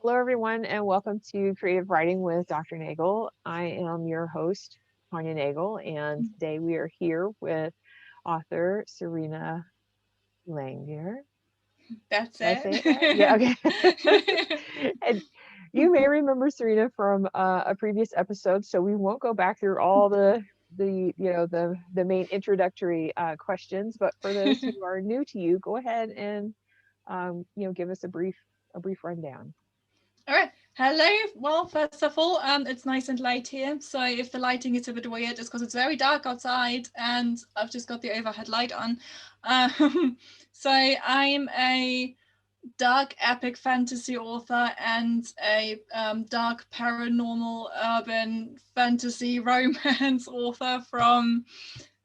Hello, everyone, and welcome to Creative Writing with Dr. Nagel. I am your host, Tanya Nagel, and today we are here with author Sarina Langer. That's Did I say it right? Yeah, it. okay. And you may remember Sarina from a previous episode, so we won't go back through all the main introductory questions. But for those who are new to you, go ahead and give us a brief rundown. All right. Hello. Well, first of all, it's nice and light here. So if the lighting is a bit weird, it's because it's very dark outside and I've just got the overhead light on. So I'm a dark epic fantasy author and a dark paranormal urban fantasy romance author from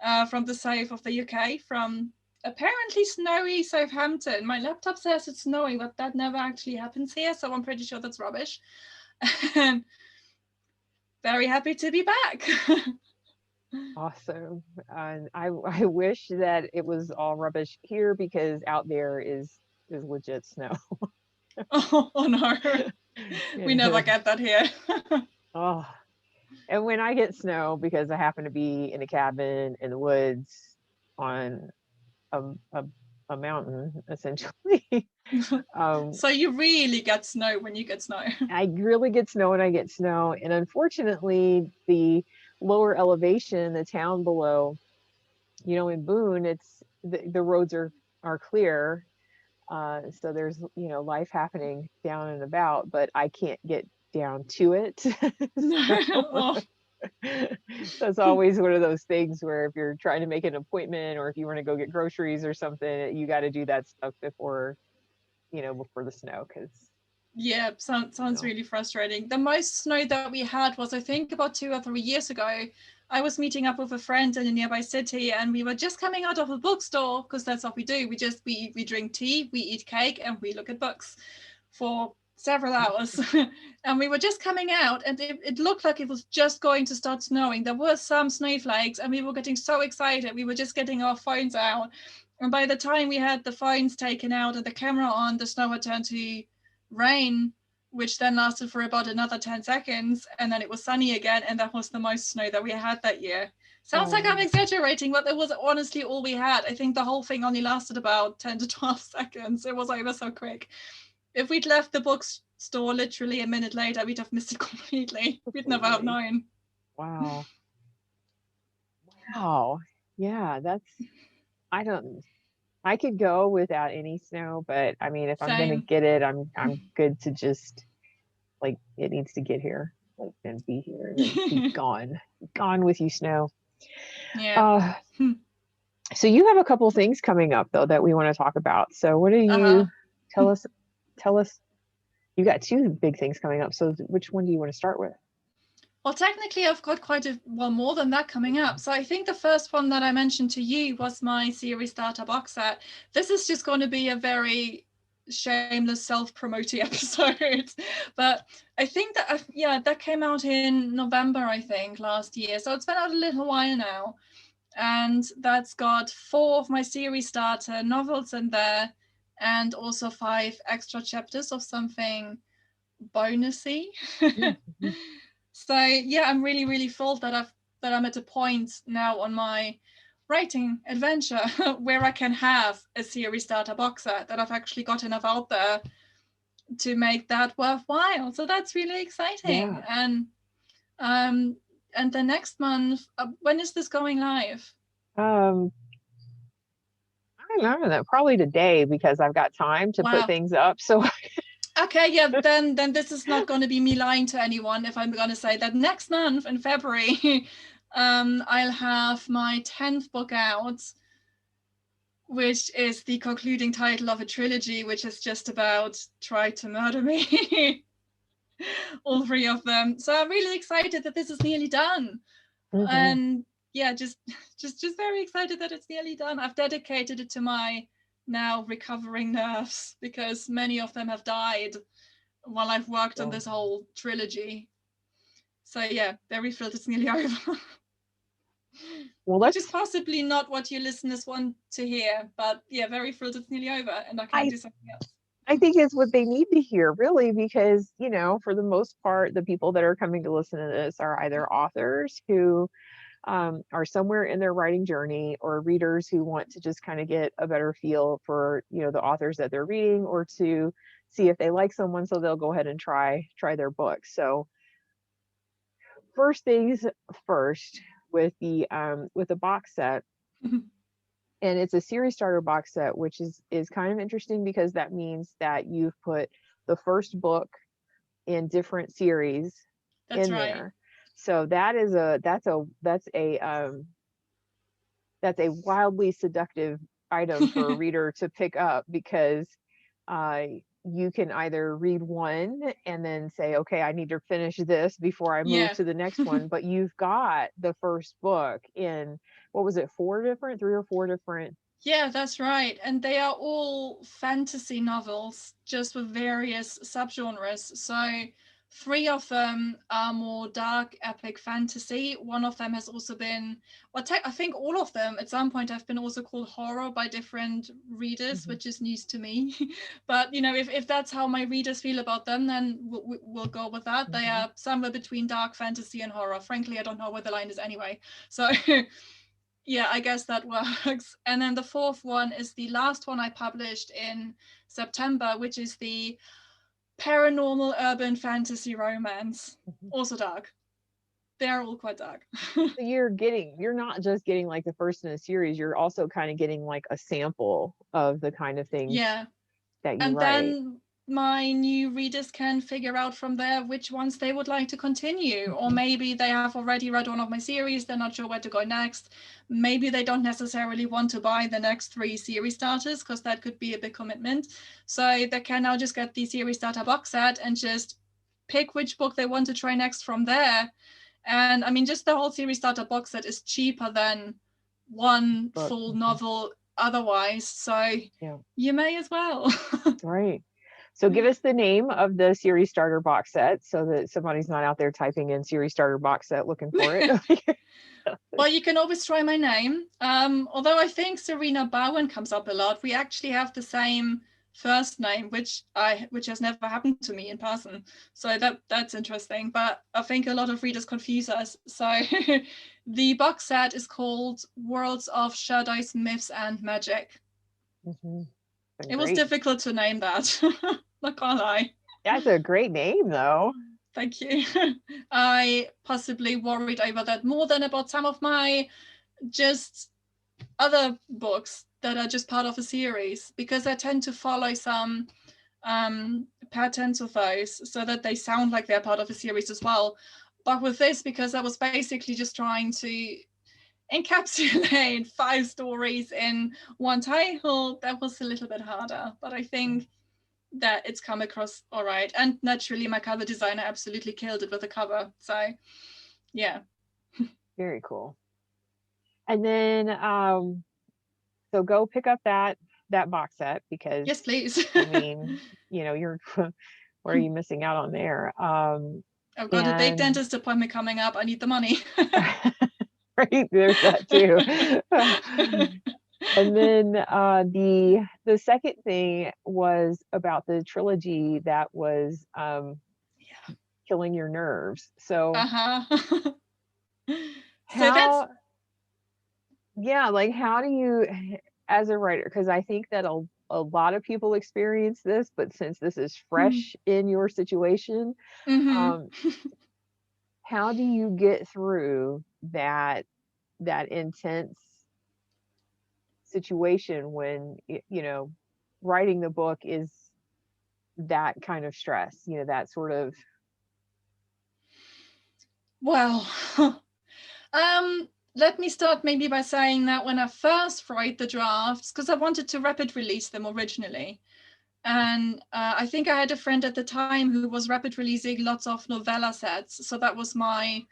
the south of the UK, from apparently snowy Southampton. My laptop says it's snowing, but that never actually happens here, so I'm pretty sure that's rubbish. And very happy to be back. Awesome. And I wish that it was all rubbish here because out there is legit snow. Oh no, we never get that here. Oh, and when I get snow, because I happen to be in a cabin in the woods on a a, a mountain, essentially. So you really get snow when you get snow. I really get snow and I get snow. And unfortunately, the lower elevation, the town below, in Boone, it's the roads are clear. So there's, life happening down and about, but I can't get down to it. So Oh. that's always one of those things where if you're trying to make an appointment or if you want to go get groceries or something, you got to do that stuff before the snow, because Yeah, sounds really frustrating. The most snow that we had was, I think, about 2 or 3 years ago. I was meeting up with a friend in a nearby city, and we were just coming out of a bookstore because that's what we do. We drink tea, we eat cake, and we look at books for several hours. And we were just coming out, and it looked like it was just going to start snowing. There were some snowflakes, and we were getting so excited. We were just getting our phones out, and by the time we had the phones taken out and the camera on, the snow had turned to rain, which then lasted for about another 10 seconds, and then it was sunny again, and that was the most snow that we had that year. Sounds like I'm exaggerating, but it was honestly all we had. I think the whole thing only lasted about 10 to 12 seconds. It was over so quick. If we'd left the bookstore literally a minute later, we'd have missed it completely. We'd never have known. Wow. Wow. Yeah, I don't I could go without any snow, but I mean, if I'm gonna Same. get it, I'm good to just, like, it needs to get here, like, and be here and be gone. Gone with you, snow. Yeah. Uh, so you have a couple things coming up though that we want to talk about. So what do Uh-huh. you tell us? Tell us. You got two big things coming up. So which one do you want to start with? Well, technically, I've got more than that coming up. So I think the first one that I mentioned to you was my series starter box set. This is just going to be a very shameless self-promoting episode. But I think that, that came out in November, I think, last year. So it's been out a little while now. And that's got 4 of my series starter novels in there, and also 5 extra chapters of something bonusy. Mm-hmm. So yeah, I'm really, really thrilled that I'm at a point now on my writing adventure where I can have a series starter box set, that I've actually got enough out there to make that worthwhile. So that's really exciting. Yeah. And the next month, when is this going live? Um, I remember that probably today because I've got time to put Wow. things up. So Okay, yeah, then this is not going to be me lying to anyone if I'm going to say that next month in February, I'll have my 10th book out, which is the concluding title of a trilogy, which is just about Try to Murder Me. All 3 of them. So I'm really excited that this is nearly done. mm-hmm. And yeah, just very excited that it's nearly done. I've dedicated it to my now recovering nerves, because many of them have died while I've worked on So, this whole trilogy. So yeah, very thrilled it's nearly over. well, Which is possibly not what you listeners want to hear, but yeah, very thrilled it's nearly over and I can I do something else. I think it's what they need to hear, really, because, for the most part, the people that are coming to listen to this are either authors who are somewhere in their writing journey, or readers who want to just kind of get a better feel for, the authors that they're reading, or to see if they like someone, so they'll go ahead and try their book. So first things first, with the box set, and it's a series starter box set, which is kind of interesting, because that means that you've put the first book in different series That's in right. there. So that's a wildly seductive item for a reader to pick up, because uh, you can either read one and then say, okay, I need to finish this before I move Yeah. to the next one. But you've got the first book in, what was it, three or four different. Yeah, that's right. And they are all fantasy novels, just with various subgenres. So three of them are more dark, epic fantasy. One of them has also been, well, I think all of them at some point have been also called horror by different readers, Mhm. which is news to me. But, if that's how my readers feel about them, then we'll go with that. They Mhm. are somewhere between dark fantasy and horror. Frankly, I don't know where the line is anyway. So yeah, I guess that works. And then the fourth one is the last one I published in September, which is the paranormal urban fantasy romance. Mhm. Also dark. They're all quite dark. So you're not just getting like the first in a series, you're also kind of getting like a sample of the kind of things Yeah. that you And write. then my new readers can figure out from there which ones they would like to continue. Or Mhm. maybe they have already read one of my series, they're not sure where to go next. Maybe they don't necessarily want to buy the next 3 series starters, because that could be a big commitment. So they can now just get the series starter box set and just pick which book they want to try next from there. And I mean, just the whole series starter box set is cheaper than one Book. full Mhm. novel otherwise. So Yeah. you may as well. Right. So give us the name of the series starter box set, so that somebody's not out there typing in series starter box set looking for it. Well, you can always try my name. Although I think Sarina Bowen comes up a lot. We actually have the same first name, which has never happened to me in person. So that's interesting. But I think a lot of readers confuse us. So the box set is called Worlds of Shadows, Myths, and Magic. Mhm. It was Great. difficult to name that. Not gonna lie. That's a great name, though. Thank you. I possibly worried over that more than about some of my just other books that are just part of a series, because I tend to follow some patterns of those so that they sound like they're part of a series as well. But with this, because I was basically just trying to encapsulate 5 stories in one title, that was a little bit harder. But I think that it's come across all right. And naturally, my cover designer absolutely killed it with the cover. So, yeah. Very cool. And then, so go pick up that box set, because Yes, please. I mean, you're what are you missing out on there? I've got a big And dentist appointment coming up. I need the money. right, there's that too. And then the second thing was about the trilogy that was Yeah. killing your nerves. So Uh-huh. So that's how, yeah, like how do you, as a writer, because I think that a lot of people experience this, but since this is fresh in your situation, mm-hmm. um, how do you get through that intense situation when writing the book is that kind of stress, that sort of. Well, let me start maybe by saying that when I first wrote the drafts, because I wanted to rapid release them originally, and I think I had a friend at the time who was rapid releasing lots of novella sets. So that was my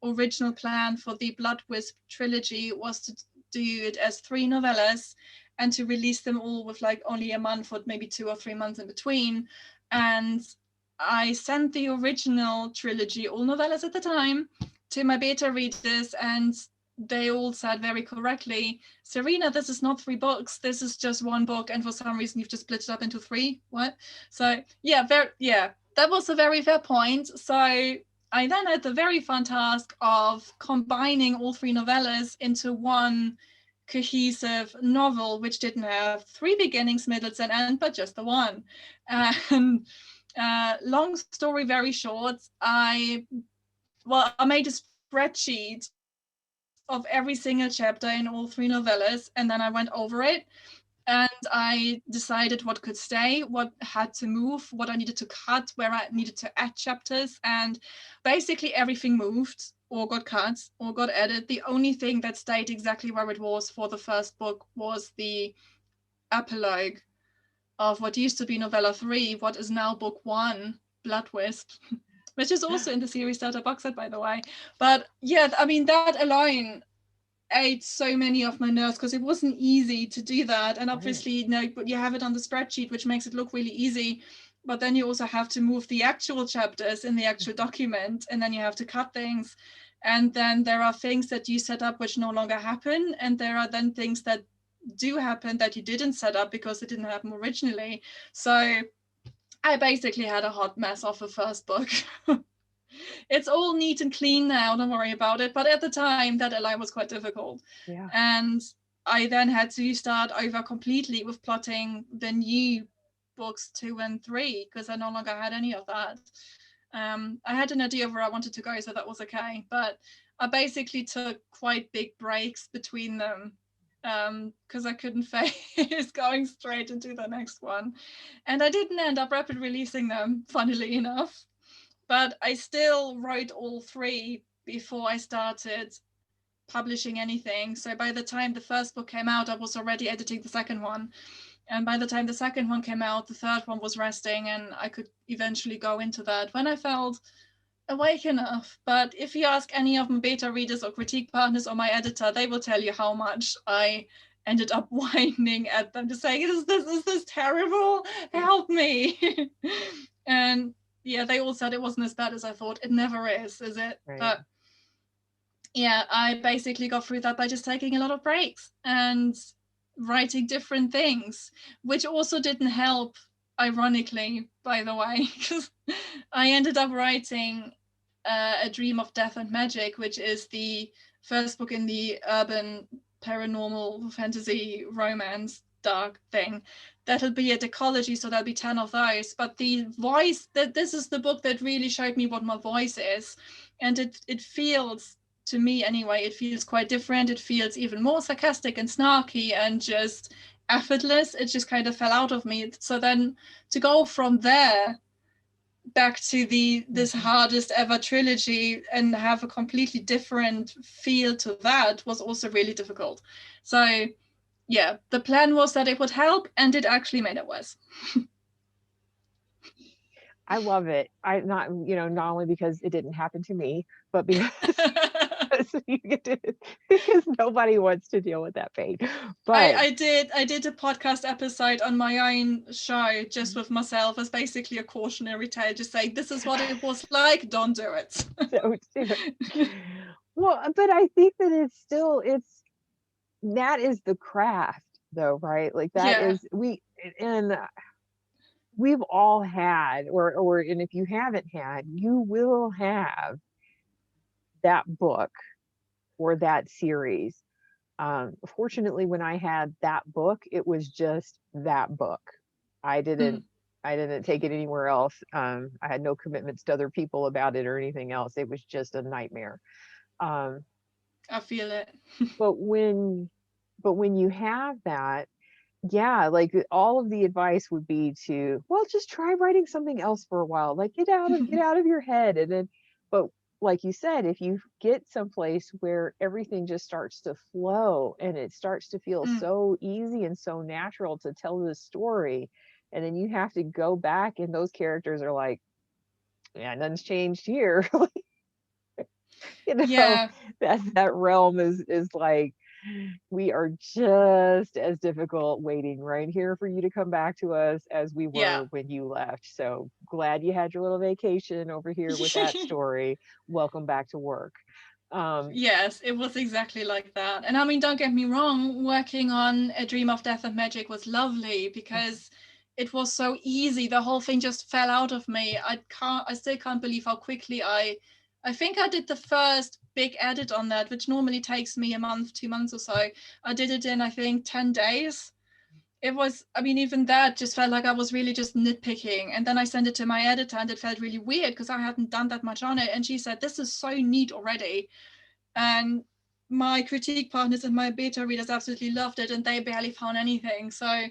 original plan for the Blood Wisp trilogy, was to do it as 3 novellas and to release them all with like only a month or maybe 2 or 3 months in between. And I sent the original trilogy, all novellas at the time, to my beta readers, and they all said very correctly, Sarina, this is not 3 books. This is just 1 book, and for some reason you've just split it up into 3. What? So yeah, that was a very fair point. So I then had the very fun task of combining all 3 novellas into one cohesive novel, which didn't have 3 beginnings, middles, and end, but just the one. And long story very short, I made a spreadsheet of every single chapter in all 3 novellas, and then I went over it, and I decided what could stay, what had to move, what I needed to cut, where I needed to add chapters, and basically everything moved or got cut or got added. The only thing that stayed exactly where it was for the first book was the epilogue of what used to be novella 3, what is now book 1, Blood Wisp, which is also in the series starter box set, by the way. But yeah, I mean, that alone ate so many of my nerves because it wasn't easy to do that. And obviously, you have it on the spreadsheet, which makes it look really easy. But then you also have to move the actual chapters in the actual document, and then you have to cut things. And then there are things that you set up which no longer happen. And there are then things that do happen that you didn't set up because it didn't happen originally. So I basically had a hot mess of the first book. It's all neat and clean now, don't worry about it. But at the time, that LI was quite difficult. Yeah. And I then had to start over completely with plotting the new books 2 and 3 because I no longer had any of that. I had an idea of where I wanted to go, so that was okay. But I basically took quite big breaks between them because I couldn't face going straight into the next one. And I didn't end up rapid releasing them, funnily enough. But I still wrote all 3 before I started publishing anything. So by the time the first book came out, I was already editing the second one. And by the time the second one came out, the third one was resting, and I could eventually go into that when I felt awake enough. But if you ask any of my beta readers or critique partners or my editor, they will tell you how much I ended up whining at them, just saying, is this terrible? Help me. And yeah, they all said it wasn't as bad as I thought. It never is it? Right. But yeah, I basically got through that by just taking a lot of breaks and writing different things, which also didn't help, ironically, by the way, because I ended up writing A Dream of Death and Magic, which is the first book in the urban paranormal fantasy romance dark thing. That'll be a decology, so there'll be 10 of those. But the voice, that this is the book that really showed me what my voice is. And it feels, to me anyway, it feels quite different. It feels even more sarcastic and snarky and just effortless. It just kind of fell out of me. So then to go from there back to this hardest ever trilogy and have a completely different feel to that was also really difficult. So yeah, the plan was that it would help, and it actually made it worse. I love it. Not, not only because it didn't happen to me, but because you get to, because nobody wants to deal with that pain. But I did a podcast episode on my own show just with myself as basically a cautionary tale, just saying this is what it was like, don't do it. don't do it. Well, but I think that that is the craft though, right? Like that Yeah. is and we've all had, and if you haven't had, you will have that book or that series. Fortunately, when I had that book, it was just that book. I didn't Mm. I didn't take it anywhere else. I had no commitments to other people about it or anything else. It was just a nightmare. Um, I feel it. but when you have that, yeah, like all of the advice would be to, well, just try writing something else for a while. Like get out of your head. And then, but like you said, if you get someplace where everything just starts to flow and it starts to feel Mm. so easy and so natural to tell the story, and then you have to go back and those characters are like, yeah, nothing's changed here. you know, Yeah. that realm is like, we are just as difficult waiting right here for you to come back to us as we Yeah. were when you left. So glad you had your little vacation over here with that story. Welcome back to work. Yes, it was exactly like that. And I mean, don't get me wrong, working on A Dream of Death and Magic was lovely because it was so easy. The whole thing just fell out of me. I still can't believe how quickly I think I did the first big edit on that, which normally takes me a month, 2 months or so. I did it in, I think, 10 days. It was, I mean, even that just felt like I was really just nitpicking. And then I sent it to my editor and it felt really weird because I hadn't done that much on it. And she said, this is so neat already. And my critique partners and my beta readers absolutely loved it and they barely found anything. So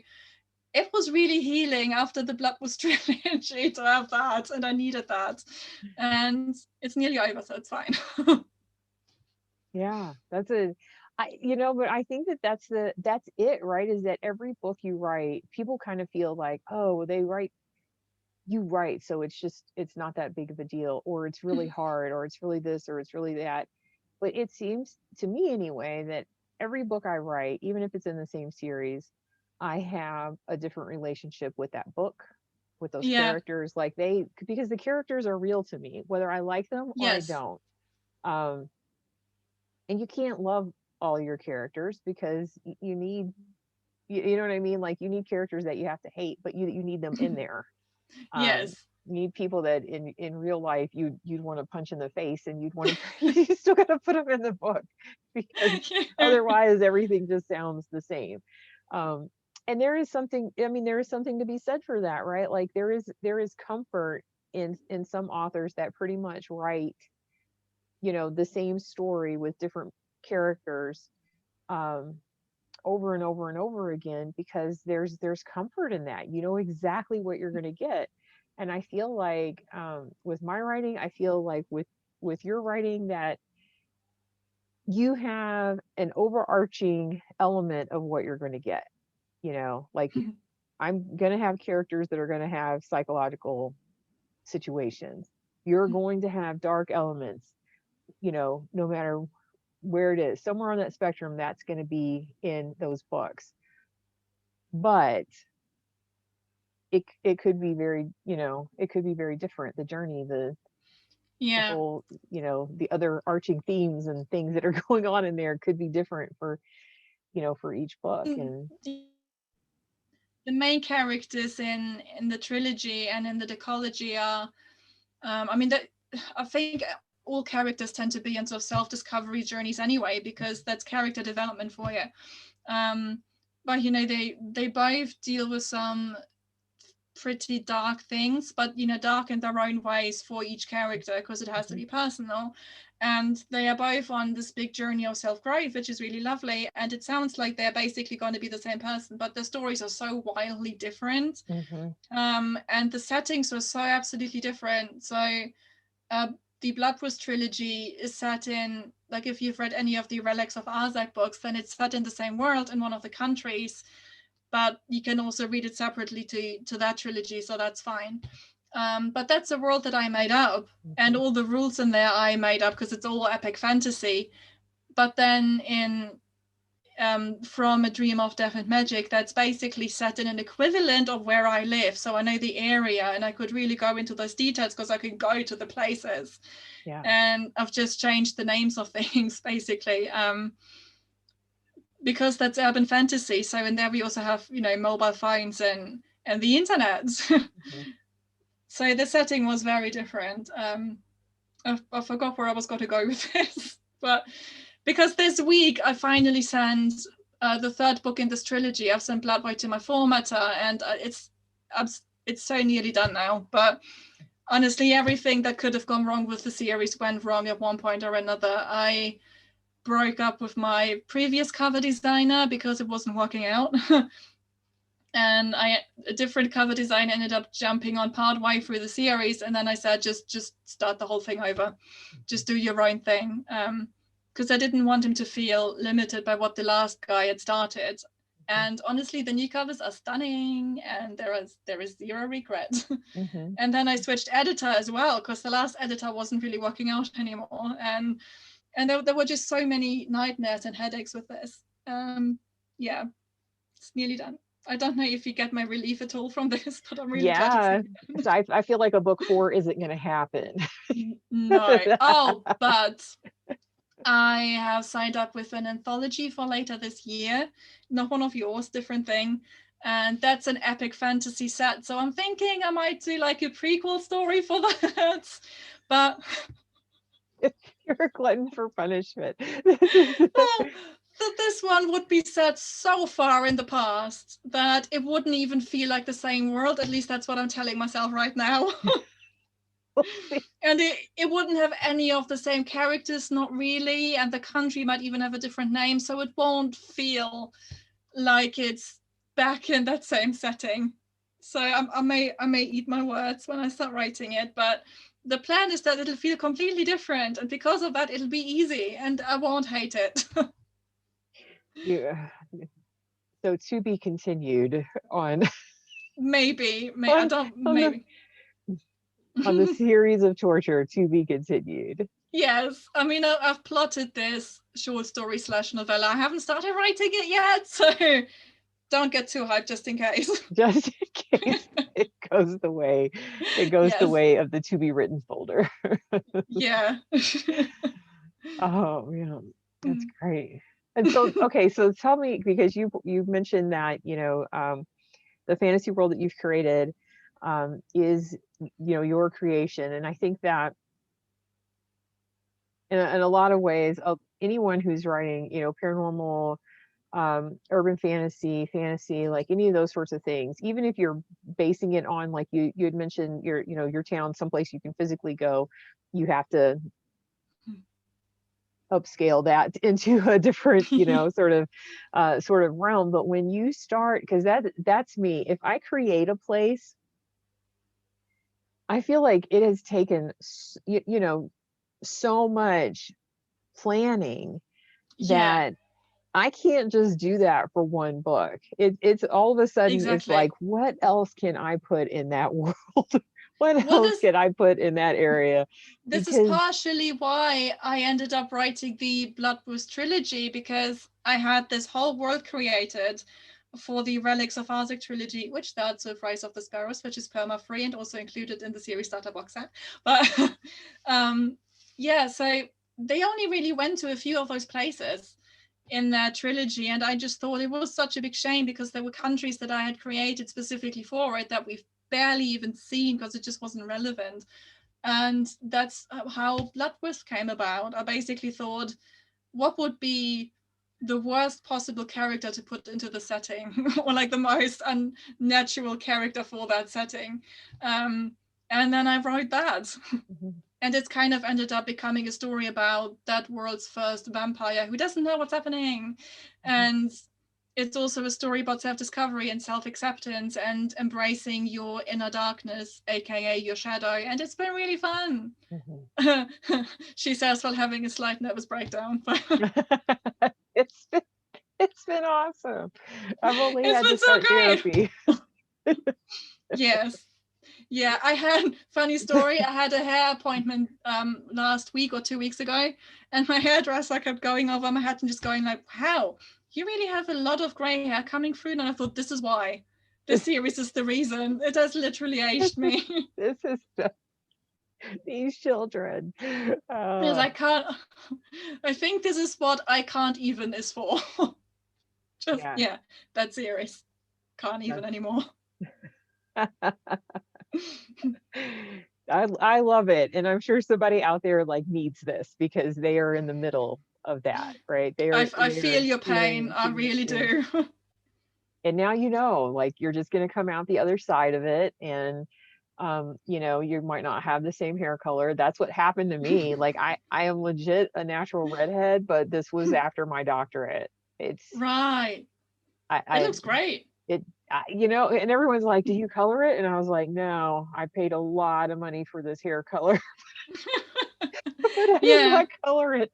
it was really healing after the Bloodlust trilogy to have that, and I needed that. And it's nearly over, so it's fine. Yeah, but I think that that's it, right? Is that every book you write, people kind of feel like, oh, you write, so it's not that big of a deal, or it's really hard, or it's really this, or it's really that. But it seems to me anyway that every book I write, even if it's in the same series, I have a different relationship with that book, with those Yeah. characters. Because the characters are real to me, whether I like them or I Yes. don't. Um, and you can't love all your characters because you need, you know what I mean? Like you need characters that you have to hate, but you need them in there. um Yes. you need people that in real life you'd want to punch in the face, and you'd want to you still got to put them in the book because Yeah. otherwise everything just sounds the same. um and there is something to be said for that, right? Like there is comfort in some authors that pretty much write, the same story with different characters, um over and over and over again, because there's comfort in that. You know exactly what you're going to get. And I feel like, with my writing, I feel like with your writing, that you have an overarching element of what you're going to get. Like, I'm going to have characters that are going to have psychological situations. You're going to have dark elements, no matter where it is, somewhere on that spectrum, that's going to be in those books. But it could be it could be very different. The journey, the Yeah. whole, the other arching themes and things that are going on in there could be different for each book. And The main characters in the trilogy and in the decology are, I mean, I think all characters tend to be in sort of self-discovery journeys anyway, because that's character development for you. Um, but they both deal with some pretty dark things, but dark in their own ways for each character, because it has to Mhm. be personal. And they are both on this big journey of self-growth, which is really lovely. And it sounds like they're basically going to be the same person, but their stories are so wildly different. Mhm. And the settings were so absolutely different. So uh, the Bloodlust trilogy is set in, like, if you've read any of the Relics of Arzak books, then it's set in the same world in one of the countries, but you can also read it separately to that trilogy, so that's fine. But that's a world that I made up, and Mhm. all the rules in there I made up because it's all epic fantasy. But then in From A Dream of Death and Magic, that's basically set in an equivalent of where I live. So I know the area and I could really go into those details because I could go to the places. Yeah. And I've just changed the names of things basically, because that's urban fantasy. So in there we also have, mobile phones and the internet. Mhm. So the setting was very different. I forgot where I was going to go with this, but because this week I finally sent the third book in this trilogy. I've sent Bloodbite to my formatter, and it's so nearly done now. But honestly, everything that could have gone wrong with the series went wrong at one point or another. I broke up with my previous cover designer because it wasn't working out. And a different cover designer ended up jumping on part way through the series, and then I said, just start the whole thing over, just do your own thing, because I didn't want him to feel limited by what the last guy had started. And honestly, the new covers are stunning, and there is zero regret. Mhm. And then I switched editor as well, because the last editor wasn't really working out anymore, and there were just so many nightmares and headaches with this. Yeah, it's nearly done. I don't know if you get my relief at all from this, but I'm really glad it's Yeah. nearly So I feel like a book 4 isn't going to happen. done. No. Oh, but I have signed up with an anthology for later this year, not one of yours, different thing. And that's an epic fantasy set. So I'm thinking I might do like a prequel story for that. But You're a glutton for punishment. This is well, this one would be set so far in the past that it wouldn't even feel like the same world. At least that's what I'm telling myself right now. we'll see. And it wouldn't have any of the same characters, not really. And the country might even have a different name. So it won't feel like it's back in that same setting. So I may eat my words when I start writing it, but the plan is that it'll feel completely different, and because of that, it'll be easy, and I won't hate it. Yeah. So to be continued on Maybe, I on don't, on the maybe. on the series of torture to be continued. Yes, I mean, I've plotted this short story slash novella. I haven't started writing it yet, so don't get too hyped just in case. Just in case it goes the Yes, way of the to be written folder. yeah. Oh, yeah, that's great. And so, okay, so tell me, because you mentioned that, the fantasy world that you've created is, your creation. And I think that in a lot of ways, anyone who's writing, paranormal, urban fantasy, like any of those sorts of things, even if you're basing it on, like you had mentioned, your town, someplace you can physically go, you have to upscale that into a different, sort of realm. But when you start, because that's me, if I create a place, I feel like it has taken so much planning Yeah, that I can't just do that for one book. It's all of a sudden, it's like, exactly. what else can I put in that world? What Well, else can I put in that area? this is Because partially why I ended up writing the Bloodwurst trilogy, because I had this whole world created for the Relics of Arzek trilogy, which starts with Rise of the Sparrows, which is perma-free and also included in the series starter box set. But um, yeah, so they only really went to a few of those places in their trilogy, and I just thought it was such a big shame because there were countries that I had created specifically for it that we've barely even seen because it just wasn't relevant. And that's how Bloodwurst came about. I basically thought, what would be the worst possible character to put into the setting, or like the most unnatural character for that setting? And then I wrote that. Mhm, And it's kind of ended up becoming a story about that world's first vampire who doesn't know what's happening. mhm, And it's also a story about self-discovery and self-acceptance and embracing your inner darkness, aka your shadow. And it's been really fun. mhm. She says while having a slight nervous breakdown. it's been, it's been awesome. I've only It's had to been so start great. therapy. Yes. Yeah, I had funny story. I had a hair appointment last week or 2 weeks ago, and my hairdresser kept going over my head and just going like, "Wow, you really have a lot of gray hair coming through." And I thought, this is why. This series is the reason. It has literally aged me. This is these children. Because Uh, I can't. I think this is what I can't even is for. Just yeah. yeah, that series can't even anymore. I love it, and I'm sure somebody out there like needs this because they are in the middle of that, right? I They're feel your pain. I experiencing it really too. do. And now like you're just going to come out the other side of it, and you might not have the same hair color. That's what happened to me. Like I am legit a natural redhead, but this was after my doctorate. It's Right. It I looks great. it and everyone's like, do you color it? And I was like, no, I paid a lot of money for this hair color. But I did Yeah, not color it.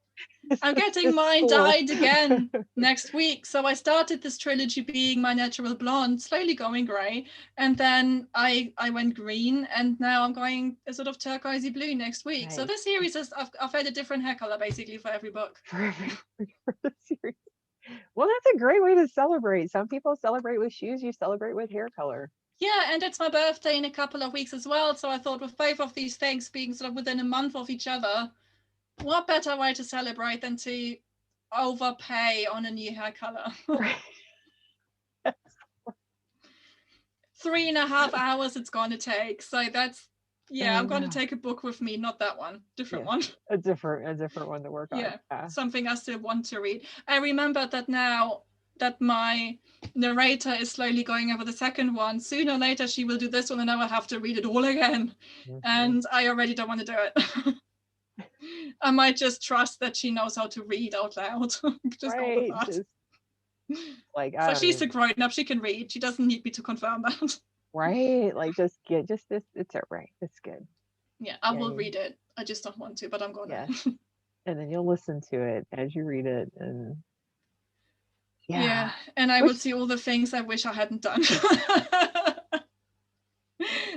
It's I'm just getting this mine school. dyed again next week. So I started this trilogy being my natural blonde, slowly going grey, and then I went green, and now I'm going a sort of turquoisey blue next week. So Nice. this series is I've had a different hair color basically for every book. For the series. Well, that's a great way to celebrate. Some people celebrate with shoes, you celebrate with hair color. Yeah, and it's my birthday in a couple of weeks as well. So I thought with both of these things being sort of within a month of each other, what better way to celebrate than to overpay on a new hair color? Right. 3.5 hours it's going to take. So that's, yeah, I I'm going to know. take a book with me, not that one, different Yes, one. a different one to work on. Yeah, Yeah. something I still want to read. I remember that now that my narrator is slowly going over the second one. Sooner or later, she will do this one, and I will have to read it all again. Mhm. And I already don't want to do it. I might just trust that she knows how to read out loud. Just go with Right. that. Just like So I don't she's a even. grown up; she can read. She doesn't need me to confirm that. Right. Like just get just this. It's all right. It's good. Yeah, I Yeah. will read it. I just don't want to, but I'm gonna. Yes. And then you'll listen to it as you read it, and Yeah, yeah. and I will Which see all the things I wish I hadn't done.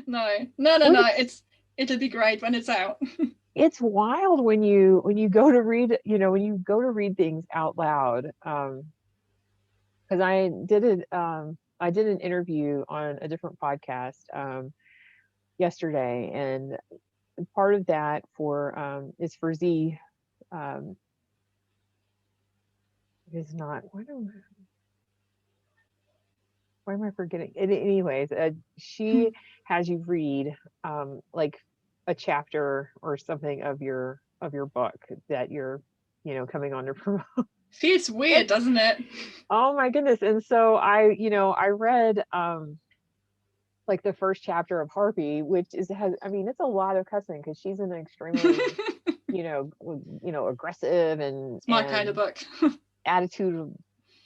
No, no, no, well, no. It'll be great when it's out. it's wild when you go to read, when you go to read things out loud. Because I did an interview on a different podcast yesterday, and part of that for is for Z. Um, is not. Why am I forgetting? Anyways, she has you read like a chapter or something of your book that you're coming on to promote. Feels And weird, doesn't it? oh my goodness! And so I read like the first chapter of Harpy, which has, I mean, it's a lot of cussing because she's an extremely aggressive It's my kind of and book. attitude of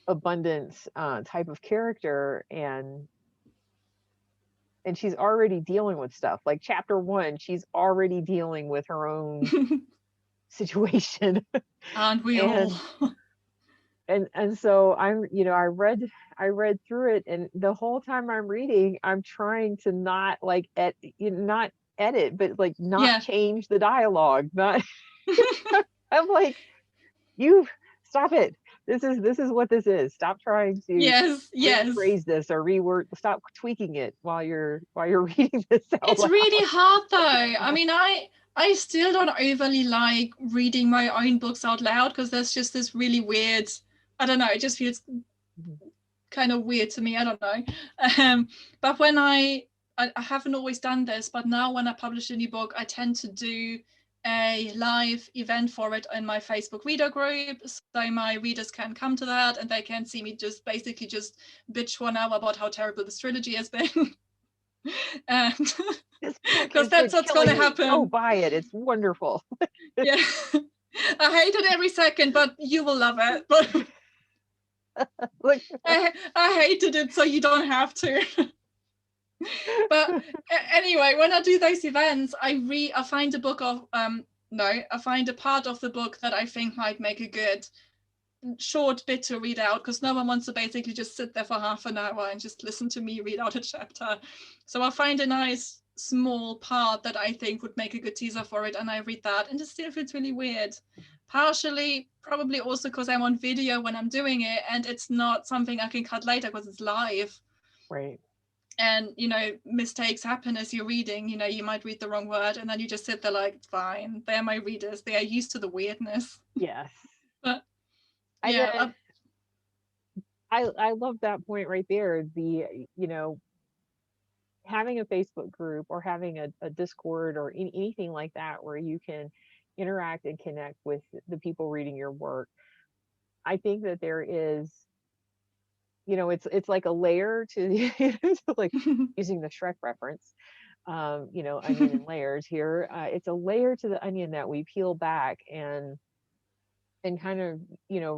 abundance type of character, and she's already dealing with stuff like chapter one, she's already dealing with her own situation. Aren't we all? and and so I read through it, and the whole time I'm reading, I'm trying to not like not edit, but like not Yeah. change the dialogue, not I'm like, you stop it. This is what this is. Stop trying to Yes, yes. rephrase this or reword. Stop tweaking it while you're reading this out It's loud. really hard though. I mean, I still don't overly like reading my own books out loud because there's just this really weird. I don't know. It just feels kind of weird to me. I don't know. But when I haven't always done this, but now when I publish a new book, I tend to do a live event for it in my Facebook reader group, so my readers can come to that and they can see me just basically just bitch 1 hour about how terrible this trilogy has been. And This book because has that's been what's going to killing me. Go happen. buy it. It's wonderful. Yeah. I hate it every second, but you will love it. But Like, I hated it, so you don't have to. But anyway, when I do those events, I find a book of no, I find a part of the book that I think might make a good short bit to read out, because no one wants to basically just sit there for half an hour and just listen to me read out a chapter. So I find a nice small part that I think would make a good teaser for it, and I read that, and it still feels really weird. Partially, probably also because I'm on video when I'm doing it, and it's not something I can cut later because it's live. right. And mistakes happen as you're reading. You might read the wrong word, and then you just sit there like, fine, they're my readers, they are used to the weirdness. Yes. But I yeah, I love that point right there. Having a Facebook group or having a Discord or anything like that where you can interact and connect with the people reading your work. I think that there is, it's like a layer to, like using the Shrek reference, onion and layers here. It's a layer to the onion that we peel back and kind of,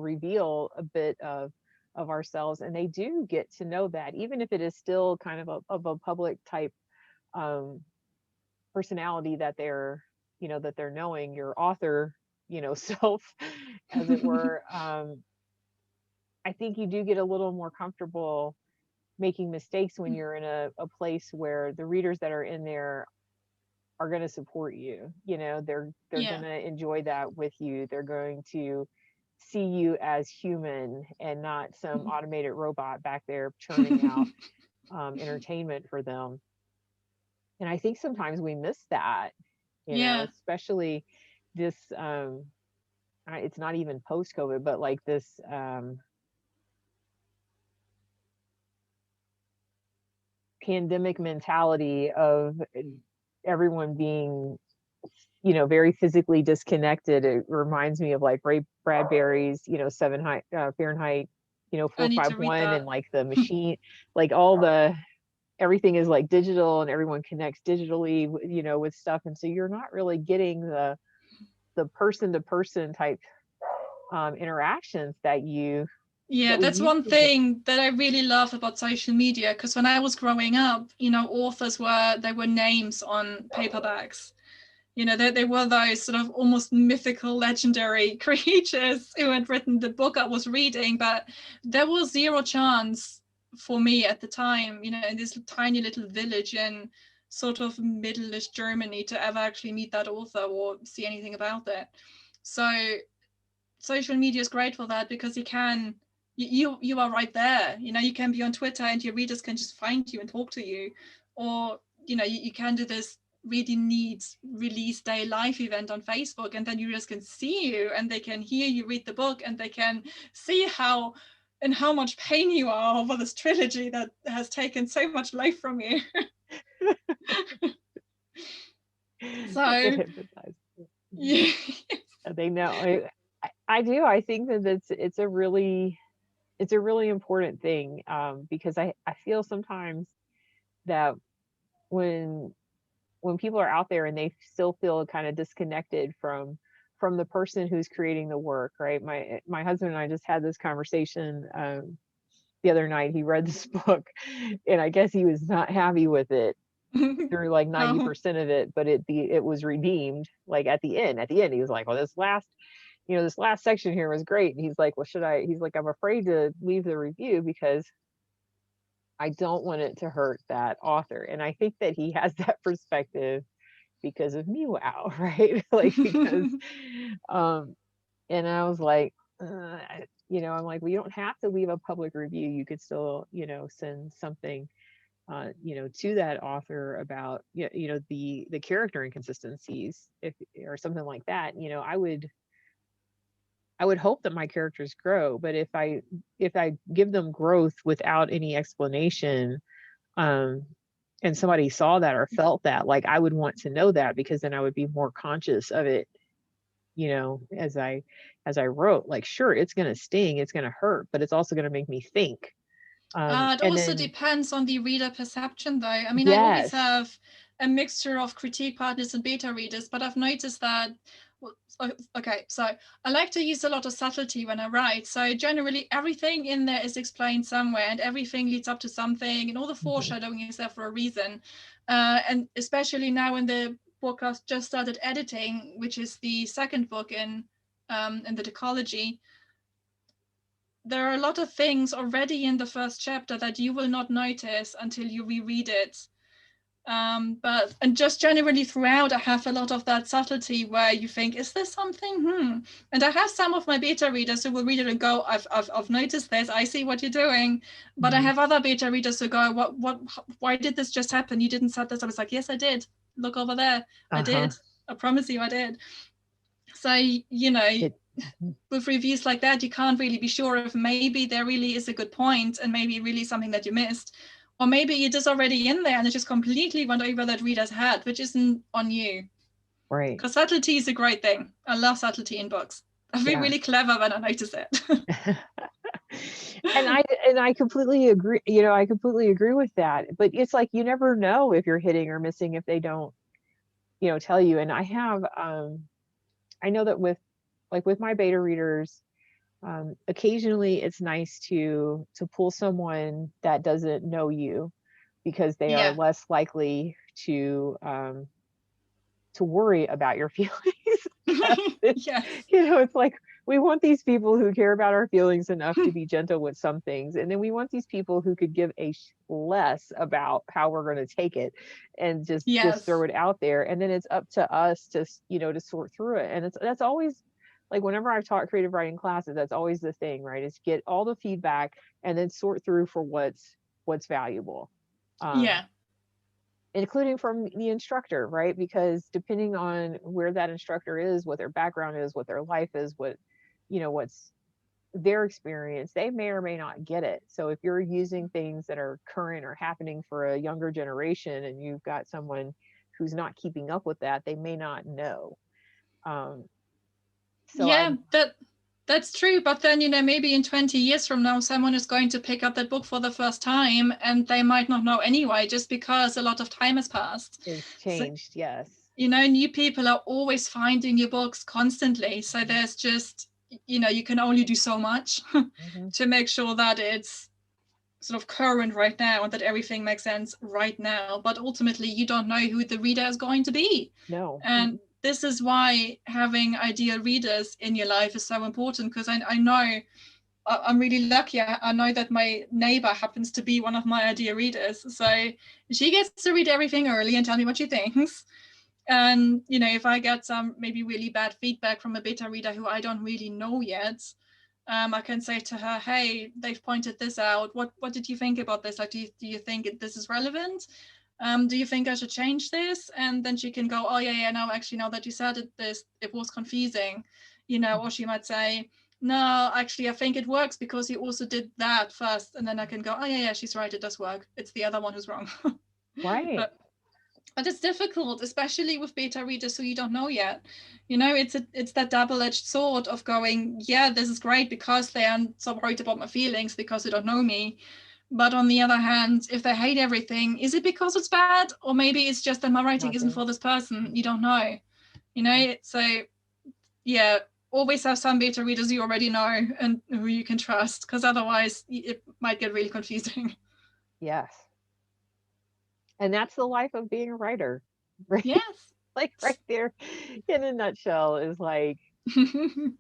reveal a bit of ourselves, and they do get to know that, even if it is still kind of a public type um personality that they're knowing your author, self, as it were. I think you do get a little more comfortable making mistakes when you're in a place where the readers that are in there are going to support you. They're going yeah. to enjoy that with you. They're going to see you as human and not some automated robot back there churning out entertainment for them. And I think sometimes we miss that, Yeah. especially this it's not even post COVID, but like this pandemic mentality of everyone being, very physically disconnected. It reminds me of like Ray Bradbury's, Fahrenheit, I need to read 451, and that. like the machine, like all the everything is like digital and everyone connects digitally, with stuff. And so you're not really getting the person to person type interactions Yeah, that we that's used one to get. thing that I really love about social media. Because when I was growing up, authors were names on paperbacks. They were those sort of almost mythical, legendary creatures who had written the book I was reading. But there was zero chance for me at the time, in this tiny little village in sort of middle-ish Germany, to ever actually meet that author or see anything about it. So social media is great for that, because you are right there. You can be on Twitter and your readers can just find you and talk to you, or you can do this really neat release day live event on Facebook, and then you just can see you and they can hear you read the book, and they can see how much pain you are over this trilogy that has taken so much life from you. That's a So hypnotized. yeah. They know. I do. I think that it's a really important thing, because I feel sometimes that when people are out there and they still feel kind of disconnected from the person who's creating the work, right? My husband and I just had this conversation the other night. He read this book, and I guess he was not happy with it through like Oh. 90% of it, but it was redeemed like at the end. At the end, he was like, "Well, this last section here was great." And he's like, "Well, should I?" He's like, "I'm afraid to leave the review because I don't want it to hurt that author." And I think that he has that perspective because of me. Wow, right? Like, because um and I was like, I'm like, well, you don't have to leave a public review. You could still, send something to that author about, the character inconsistencies, if or something like that. I would hope that my characters grow, but if I give them growth without any explanation, um and somebody saw that or felt that, like, I would want to know that, because then I would be more conscious of it, as I wrote. Like, sure, it's going to sting, it's going to hurt, but it's also going to make me think. It And also then, depends on the reader perception, though. I mean, I always yes. have a mixture of critique partners and beta readers, but I've noticed that. Well, okay, so I like to use a lot of subtlety when I write. So generally, everything in there is explained somewhere, and everything leads up to something, and all the Mhm. foreshadowing is there for a reason. And especially now in the book I've just started editing, which is the second book in the decology, there are a lot of things already in the first chapter that you will not notice until you reread it. And just generally throughout, I have a lot of that subtlety where you think, is this something? And I have some of my beta readers who will read it and go, I've noticed this. I see what you're doing. But I Mhm. have other beta readers who go, why did this just happen? You didn't set this. I was like, yes, I did. Look over there. I Uh-huh. did. I promise you I did. So, you know, It Mhm. with reviews like that, you can't really be sure if maybe there really is a good point and maybe really something that you missed. Or maybe it is already in there and it just completely went over that reader's head, which isn't on you. Right. Because subtlety is a great thing. I love subtlety in books. I feel Yeah. really clever when I notice it. And I completely agree, I completely agree with that. But it's like you never know if you're hitting or missing if they don't, tell you. And I know that with my beta readers, occasionally it's nice to pull someone that doesn't know you, because they are Yeah. less likely to worry about your feelings. it's, Yes. it's like we want these people who care about our feelings enough to be gentle with some things, and then we want these people who could give a less about how we're going to take it, and just throw Yes. it out there, and then it's up to us to sort through it. And that's always, like, whenever I've taught creative writing classes, that's always the thing, right? Is get all the feedback and then sort through for what's valuable. um Yeah. including from the instructor, right? Because depending on where that instructor is, what their background is, what their life is, what, what's their experience, they may or may not get it. So if you're using things that are current or happening for a younger generation and you've got someone who's not keeping up with that, they may not know. Um, so I, Yeah, that's true. But then, maybe in 20 years from now, someone is going to pick up that book for the first time and they might not know anyway, just because a lot of time has passed. it's So, changed, yes. new people are always finding new books constantly. So there's just, you can only do so much Mm-hmm. to make sure that it's sort of current right now and that everything makes sense right now. But ultimately, you don't know who the reader is going to be. No. And this is why having ideal readers in your life is so important, because I know I'm really lucky. I know that my neighbor happens to be one of my ideal readers. So she gets to read everything early and tell me what she thinks. And, if I get some maybe really bad feedback from a beta reader who I don't really know yet, I can say to her, hey, they've pointed this out. What did you think about this? Like, do you think this is relevant? Do you think I should change this? And then she can go, oh, yeah, no, actually, now that you said it was confusing, or she might say, no, actually, I think it works because you also did that first. And then I can go, oh, yeah, she's right. It does work. It's the other one who's wrong. Right. but but it's difficult, especially with beta readers who you don't know yet. It's that double-edged sword of going, yeah, this is great because they aren't so worried about my feelings because they don't know me. But on the other hand, if they hate everything, is it because it's bad? Or maybe it's just that my writing isn't Nothing. for this person. You don't know. Yeah. So yeah, always have some beta readers you already know and who you can trust, because otherwise it might get really confusing. Yes. And that's the life of being a writer, right? Yes. Like right there in a nutshell is like, you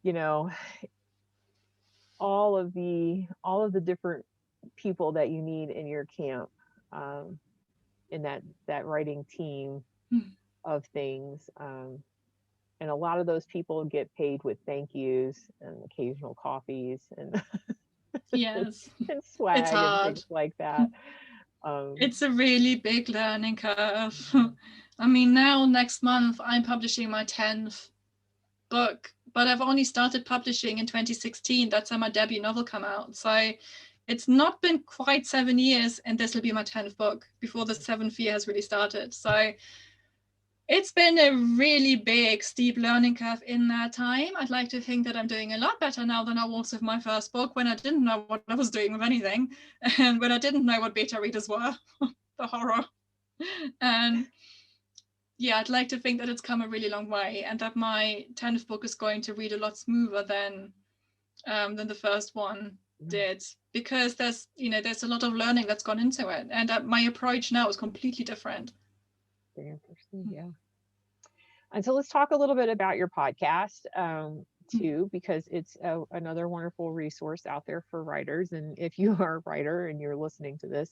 know, all of the different people that you need in your camp, um, in that writing team of things. And a lot of those people get paid with thank yous and occasional coffees and Yes. and It's swag and hard. things like that. Um, It's a really big learning curve. I mean, now next month I'm publishing my 10th book, but I've only started publishing in 2016. That's how my debut novel came out. So it's not been quite 7 years, and this will be my 10th book before the 7th year has really started. So it's been a really big, steep learning curve in that time. I'd like to think that I'm doing a lot better now than I was with my first book, when I didn't know what I was doing with anything and when I didn't know what beta readers were. The horror. And yeah, I'd like to think that it's come a really long way and that my 10th book is going to read a lot smoother than the first one did, because there's a lot of learning that's gone into it, and my approach now is completely different. very interesting. Yeah. And so let's talk a little bit about your podcast, too, because it's another wonderful resource out there for writers. And if you are a writer and you're listening to this,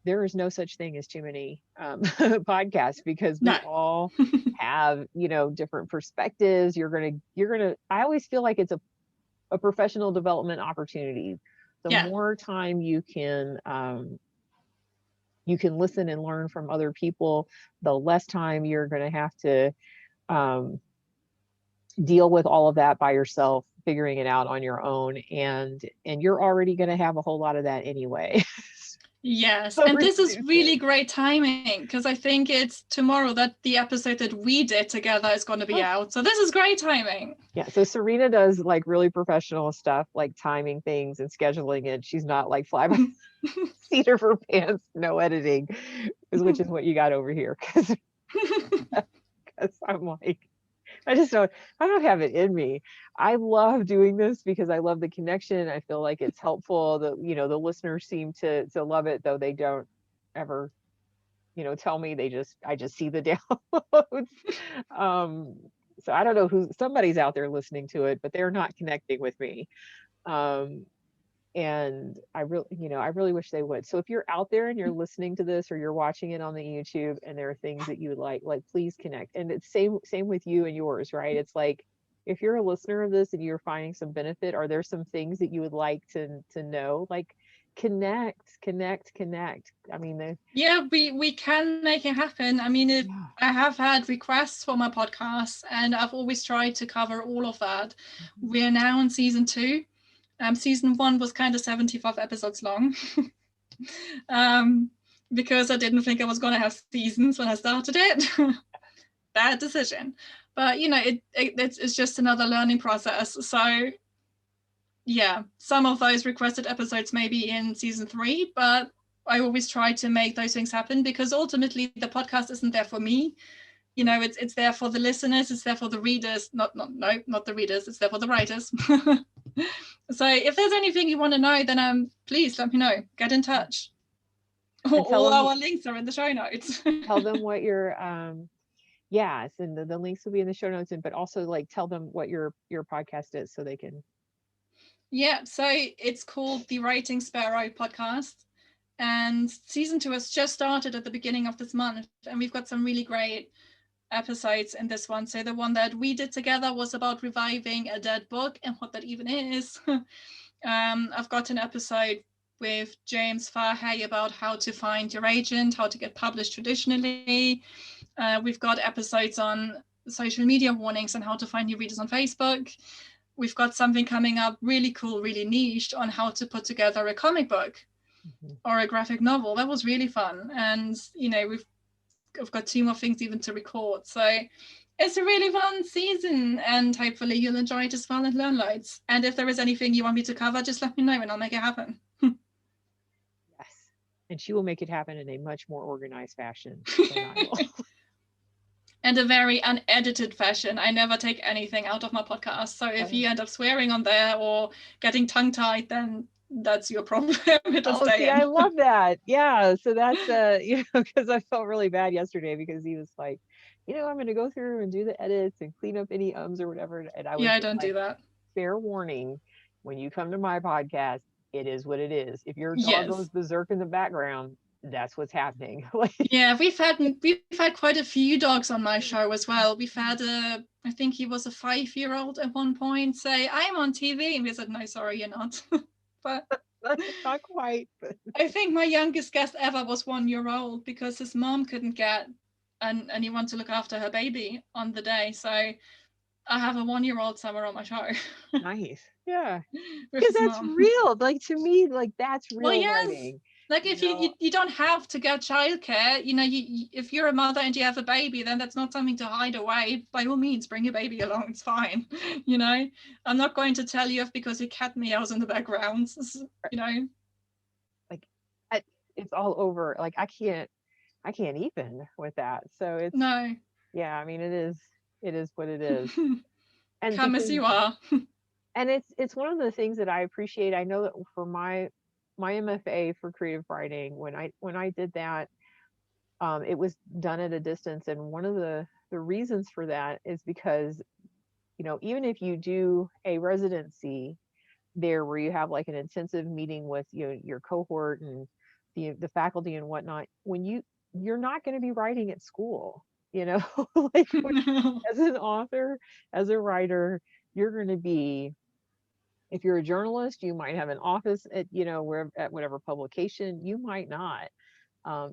there is no such thing as too many podcasts, because No. we all have, different perspectives. I always feel like it's a professional development opportunity. The Yeah. more time you can listen and learn from other people, the less time you're going to have to um, deal with all of that by yourself, figuring it out on your own, and you're already going to have a whole lot of that anyway. Yes, So and this is reduce really it. great timing, because I think it's tomorrow that the episode that we did together is going to be Oh, out. So this is great timing. yeah. So Sarina does like really professional stuff, like timing things and scheduling it. She's not like fly by seat of her pants, no editing, which is what you got over here. Because I'm like, I just I don't have it in me. I love doing this because I love the connection. I feel like it's helpful. The listeners seem to love it, though they don't ever, tell me. I just see the downloads. Um, so I don't know somebody's out there listening to it, but they're not connecting with me. Um, and I really wish they would. So if you're out there and you're listening to this or you're watching it on the YouTube and there are things that you would like please connect. And it's same with you and yours, right? It's like, if you're a listener of this and you're finding some benefit, are there some things that you would like to know? Like, connect. I mean, Yeah, we can make it happen. I mean, if yeah. I have had requests for my podcast, and I've always tried to cover all of that. Mhm. We're now on season 2. Season 1 was kind of 75 episodes long. um, because I didn't think I was going to have seasons when I started it. Bad decision. But, it's just another learning process. So, yeah, some of those requested episodes may be in season 3, but I always try to make those things happen because ultimately the podcast isn't there for me. It's there for the listeners, it's there for the readers, not the readers, it's there for the writers. So if there's anything you want to know, then please let me know. Get in touch. And All our links are in the show notes. tell them what your yes, and the links will be in the show notes, and but also like tell them what your podcast is so they can. Yeah, so it's called the Writing Sparrow podcast. And season 2 has just started at the beginning of this month, and we've got some really great episodes in this one. So the one that we did together was about reviving a dead book and what that even is. I've got an episode with James Farhay about how to find your agent, how to get published traditionally. We've got episodes on social media warnings and how to find new readers on Facebook. We've got something coming up really cool, really niche on how to put together a comic book Mhm. or a graphic novel. That was really fun. And, I've got 2 more things even to record. So it's a really fun season, and hopefully you'll enjoy it as well and learn loads. And if there is anything you want me to cover, just let me know and I'll make it happen. Yes, and she will make it happen in a much more organized fashion than I will. And a very unedited fashion. I never take anything out of my podcast. So if you end up swearing on there or getting tongue tied, then that's your problem. It'll Oh, stay see, I in. love that. Yeah. So that's because I felt really bad yesterday because he was like, I'm gonna go through and do the edits and clean up any ums or whatever. And I was Yeah, I just don't do like, that. fair warning, when you come to my podcast, it is what it is. If your dog Yes. goes berserk in the background, that's what's happening. Like, Yeah, we've had quite a few dogs on my show as well. We've had I think he was a 5-year-old at one point say, "I'm on TV," and we said, "No, sorry, you're not." But not quite, but I think my youngest guest ever was 1 year old because his mom couldn't get anyone to look after her baby on the day. So I have a 1-year old somewhere on my show nice. Yeah. with Because his that's mom. real. Like to me, like that's Well, real yes. writing. Like You if you, know, you you don't have to get childcare, if you're a mother and you have a baby, then that's not something to hide away. By all means, bring your baby along. It's fine. You know, I'm not going to tell you because your cat meows in the background. You know. like I, it's all over. Like I can't even with that. So it's No. yeah, I mean it is what it is. And Come as because you are. it's one of the things that I appreciate. I know that for my MFA for creative writing, when I did that, it was done at a distance, and one of the reasons for that is because even if you do a residency there where you have like an intensive meeting with your cohort and the faculty and whatnot, you're not going to be writing at school, like as an author, as a writer, you're going to be, if you're a journalist, you might have an office at where at whatever publication. You might not.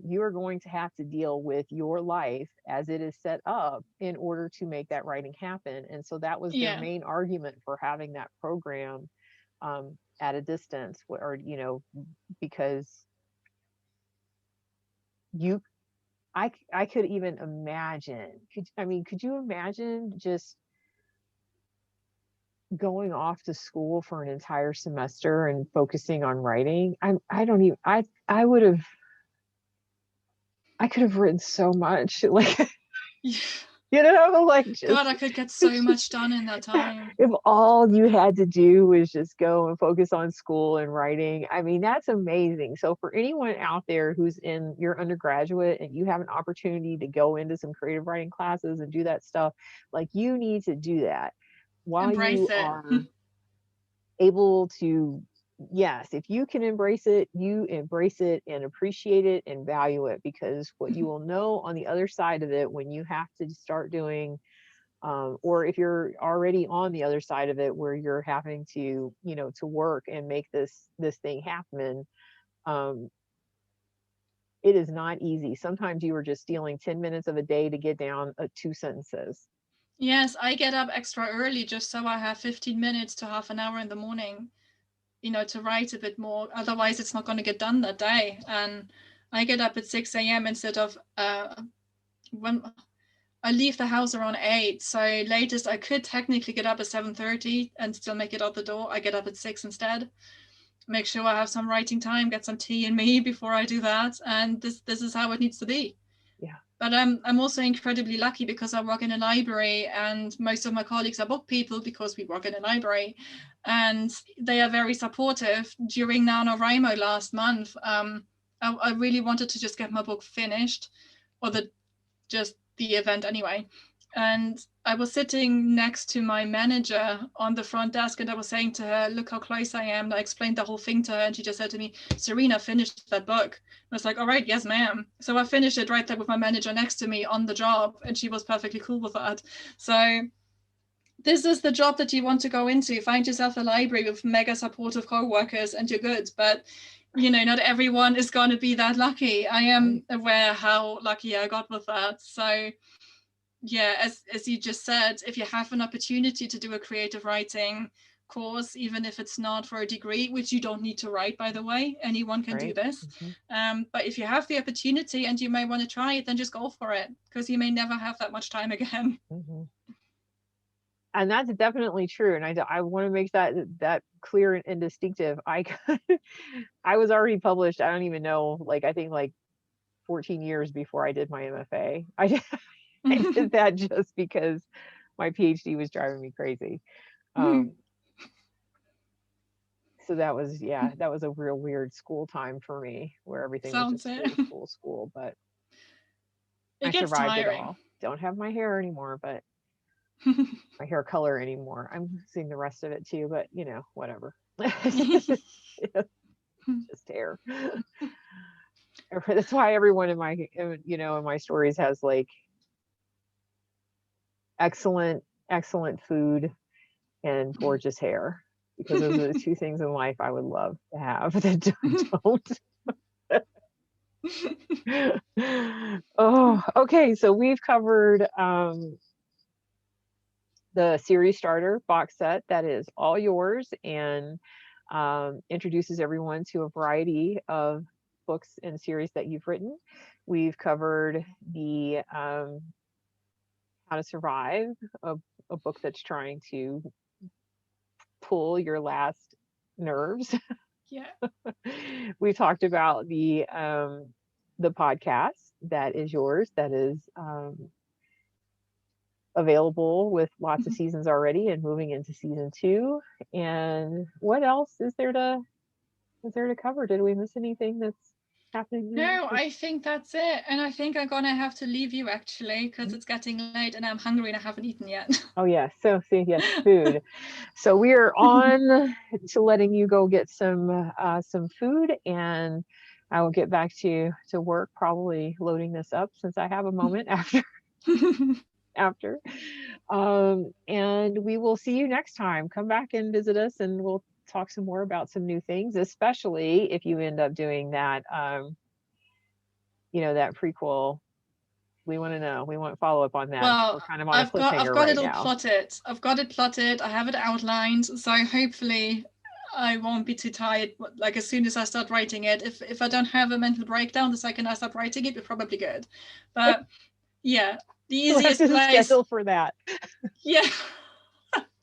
You are going to have to deal with your life as it is set up in order to make that writing happen. And so that was their Yeah. main argument for having that program at a distance, or because you I could even imagine, could you imagine just going off to school for an entire semester and focusing on writing? I don't even I would have I could have written so much, like, like just God, I could get so much done in that time. if all you had to do was just go and focus on school and writing, I mean, that's amazing. So for anyone out there who's in your undergraduate and you have an opportunity to go into some creative writing classes and do that stuff, like you need to do that while Embrace you it. are able to. Yes, if you can embrace it, you embrace it and appreciate it and value it, because what you will know on the other side of it when you have to start doing, or if you're already on the other side of it where you're having to to work and make this thing happen, Um, it is not easy. Sometimes you are just stealing 10 minutes of a day to get down 2 sentences. Yes, I get up extra early just so I have 15 minutes to half an hour in the morning, to write a bit more. Otherwise, it's not going to get done that day. And I get up at 6 a.m. instead of when I leave the house around 8. So latest I could technically get up at 7:30 and still make it out the door. I get up at 6 instead. Make sure I have some writing time, get some tea in me before I do that. And this is how it needs to be. Yeah. But I'm also incredibly lucky because I work in a library and most of my colleagues are book people because we work in a library, and they are very supportive. During NaNoWriMo last month, I really wanted to just get my book finished, or the event anyway. And I was sitting next to my manager on the front desk and I was saying to her, look how close I am. And I explained the whole thing to her and she just said to me, Sarina, finished that book. I was like, all right, yes, ma'am. So I finished it right there with my manager next to me on the job and she was perfectly cool with that. So this is the job that you want to go into. Find yourself a library with mega supportive co-workers and you're good. But not everyone is going to be that lucky. I am aware how lucky I got with that. So yeah, as you just said, if you have an opportunity to do a creative writing course, even if it's not for a degree, which you don't need to write, by the way, anyone can do this. But if you have the opportunity and you may want to try it, then just go for it, because you may never have that much time again. And that's definitely true. And I want to make that clear and distinctive. I was already published. I don't even know, I think 14 years before I did my MFA. I did that just because my PhD was driving me crazy. So that was a real weird school time for me where everything was just school. But I gets survived tiring. it all. Don't have my hair anymore, but my hair color anymore. I'm losing the rest of it too, but whatever. Just hair. That's why everyone in my stories has excellent food and gorgeous hair, because those are the two things in life I would love to have that don't. Oh, okay. So we've covered the series starter box set that is all yours and introduces everyone to a variety of books and series that you've written. We've covered the How to Survive, a book that's trying to pull your last nerves. Yeah. We talked about the podcast that is yours, that is available with lots of seasons already and moving into season 2. And what else is there to cover? Did we miss anything that's happening? No, I think that's it. And I think I'm gonna have to leave you actually, because it's getting late and I'm hungry and I haven't eaten yet. Oh yeah, so see, yes, food. So we are on to letting you go get some food, and I will get back to work, probably loading this up since I have a moment after. And we will see you next time. Come back and visit us and we'll talk some more about some new things, especially if you end up doing that that prequel. We want to know. We want follow up on that. Well, we're kind of on a cliffhanger I've got right it all now. plotted. I've got it plotted. I have it outlined. So hopefully I won't be too tired. Like as soon as I start writing it, if I don't have a mental breakdown the second I start writing it, we're probably good. But yeah, the easiest place. Schedule for that. Yeah.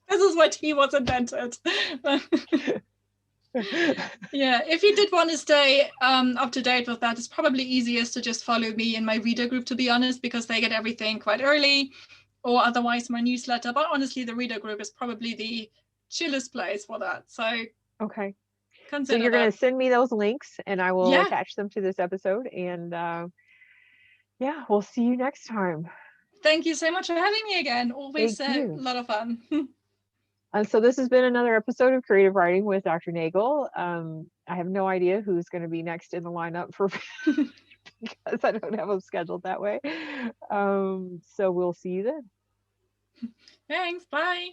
This is why tea was invented. Yeah, if you did want to stay up to date with that, it's probably easiest to just follow me in my reader group, to be honest, because they get everything quite early, or otherwise my newsletter. But honestly, the reader group is probably the chillest place for that. So okay. So you're going to send me those links and I will attach them to this episode. And yeah, we'll see you next time. Thank you so much for having me again. Always a lot of fun. So this has been another episode of Creative Writing with Dr. Nagel. I have no idea who's going to be next in the lineup for because I don't have them scheduled that way. So we'll see you then. Thanks. Bye.